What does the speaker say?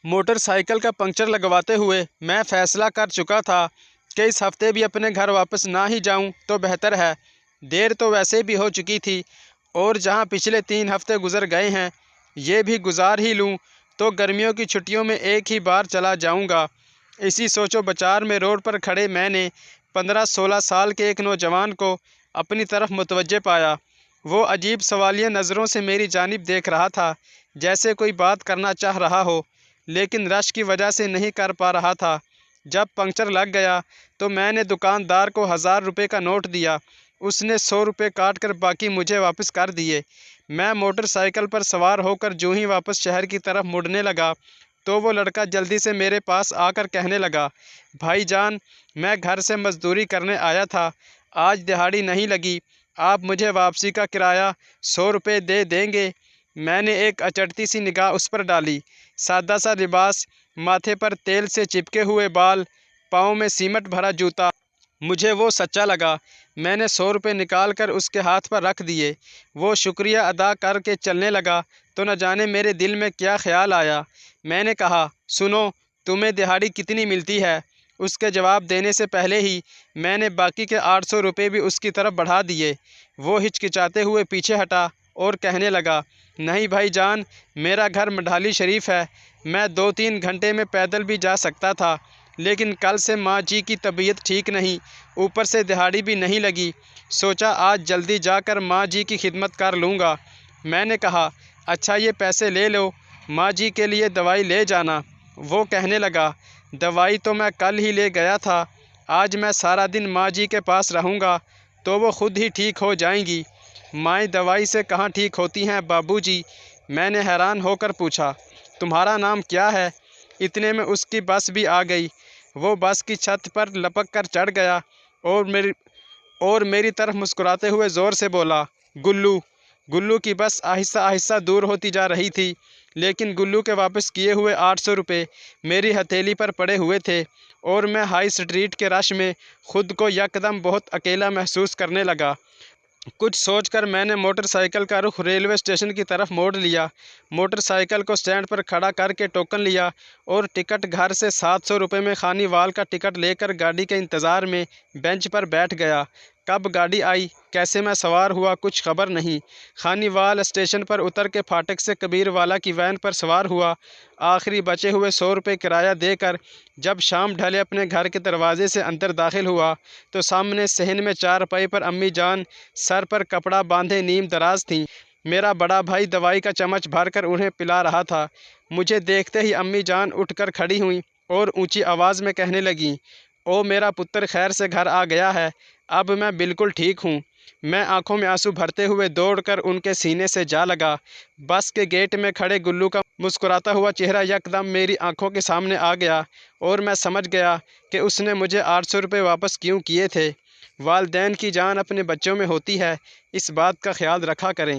Motor cycle کا puncture لگواتے ہوئے میں فیصلہ کر چکا تھا کہ اس ہفتے بھی اپنے گھر واپس نہ ہی جاؤں تو بہتر ہے۔ دیر تو ویسے بھی ہو چکی تھی اور جہاں پچھلے 3 ہفتے گزر گئے ہیں یہ بھی گزار ہی لوں تو گرمیوں کی چھٹیوں میں ایک ہی بار چلا جاؤں گا۔ اسی سوچ و بچار میں روڈ پر کھڑے میں نے 15-16 سال کے ایک نوجوان کو اپنی طرف متوجہ پایا۔ وہ عجیب سوالیہ نظروں سے میری جانب دیکھ رہا تھا، جیسے کوئی بات کرنا چاہ رہا ہو لیکن رش کی وجہ سے نہیں کر پا رہا تھا۔ جب پنکچر لگ گیا تو میں نے دکاندار کو 1000 روپے کا نوٹ دیا۔ اس نے 100 روپے کاٹ کر باقی مجھے واپس کر دیے۔ میں موٹر سائیکل پر سوار ہو کر جو ہی واپس شہر کی طرف مڑنے لگا تو وہ لڑکا جلدی سے میرے پاس آ کر کہنے لگا، بھائی جان، میں گھر سے مزدوری کرنے آیا تھا، آج دہاڑی نہیں لگی، آپ مجھے واپسی کا کرایہ 100 روپے دے دیں گے؟ میں نے ایک اچٹتی سی نگاہ اس پر ڈالی۔ سادہ سا لباس، ماتھے پر تیل سے چپکے ہوئے بال، پاؤں میں سیمنٹ بھرا جوتا، مجھے وہ سچا لگا۔ میں نے 100 روپے نکال کر اس کے ہاتھ پر رکھ دیے۔ وہ شکریہ ادا کر کے چلنے لگا تو نہ جانے میرے دل میں کیا خیال آیا۔ میں نے کہا، سنو، تمہیں دہاڑی کتنی ملتی ہے؟ اس کے جواب دینے سے پہلے ہی میں نے باقی کے 800 روپے بھی اس کی طرف بڑھا دیے۔ وہ ہچکچاتے ہوئے پیچھے ہٹا اور کہنے لگا، نہیں بھائی جان، میرا گھر مڈھالی شریف ہے، میں 2-3 گھنٹے میں پیدل بھی جا سکتا تھا، لیکن کل سے ماں جی کی طبیعت ٹھیک نہیں، اوپر سے دہاڑی بھی نہیں لگی، سوچا آج جلدی جا کر ماں جی کی خدمت کر لوں گا۔ میں نے کہا، اچھا یہ پیسے لے لو، ماں جی کے لیے دوائی لے جانا۔ وہ کہنے لگا، دوائی تو میں کل ہی لے گیا تھا، آج میں سارا دن ماں جی کے پاس رہوں گا تو وہ خود ہی ٹھیک ہو جائیں گی۔ مائیں دوائی سے کہاں ٹھیک ہوتی ہیں بابو جی؟ میں نے حیران ہو کر پوچھا، تمہارا نام کیا ہے؟ اتنے میں اس کی بس بھی آ گئی۔ وہ بس کی چھت پر لپک کر چڑھ گیا اور میری طرف مسکراتے ہوئے زور سے بولا، گلو۔ گلو کی بس آہستہ آہستہ دور ہوتی جا رہی تھی، لیکن گلو کے واپس کیے ہوئے 800 روپے میری ہتھیلی پر پڑے ہوئے تھے اور میں ہائی اسٹریٹ کے رش میں خود کو یکدم بہت اکیلا محسوس کرنے لگا۔ کچھ سوچ کر میں نے موٹر سائیکل کا رخ ریلوے اسٹیشن کی طرف موڑ لیا۔ موٹر سائیکل کو سٹینڈ پر کھڑا کر کے ٹوکن لیا اور ٹکٹ گھر سے 700 روپے میں خانی وال کا ٹکٹ لے کر گاڑی کے انتظار میں بینچ پر بیٹھ گیا۔ کب گاڑی آئی، کیسے میں سوار ہوا، کچھ خبر نہیں۔ خانی وال اسٹیشن پر اتر کے پھاٹک سے کبیر والا کی وین پر سوار ہوا۔ آخری بچے ہوئے 100 روپے کرایہ دے کر جب شام ڈھلے اپنے گھر کے دروازے سے اندر داخل ہوا تو سامنے صحن میں چارپائی پر امی جان سر پر کپڑا باندھے نیم دراز تھیں۔ میرا بڑا بھائی دوائی کا چمچ بھر کر انہیں پلا رہا تھا۔ مجھے دیکھتے ہی امی جان اٹھ کر کھڑی ہوئیں اور اونچی آواز میں کہنے لگیں، او میرا پتر خیر سے گھر آ گیا ہے، اب میں بالکل ٹھیک ہوں۔ میں آنکھوں میں آنسو بھرتے ہوئے دوڑ کر ان کے سینے سے جا لگا۔ بس کے گیٹ میں کھڑے گلو کا مسکراتا ہوا چہرہ یکدم میری آنکھوں کے سامنے آ گیا اور میں سمجھ گیا کہ اس نے مجھے 800 روپے واپس کیوں کیے تھے۔ والدین کی جان اپنے بچوں میں ہوتی ہے، اس بات کا خیال رکھا کریں۔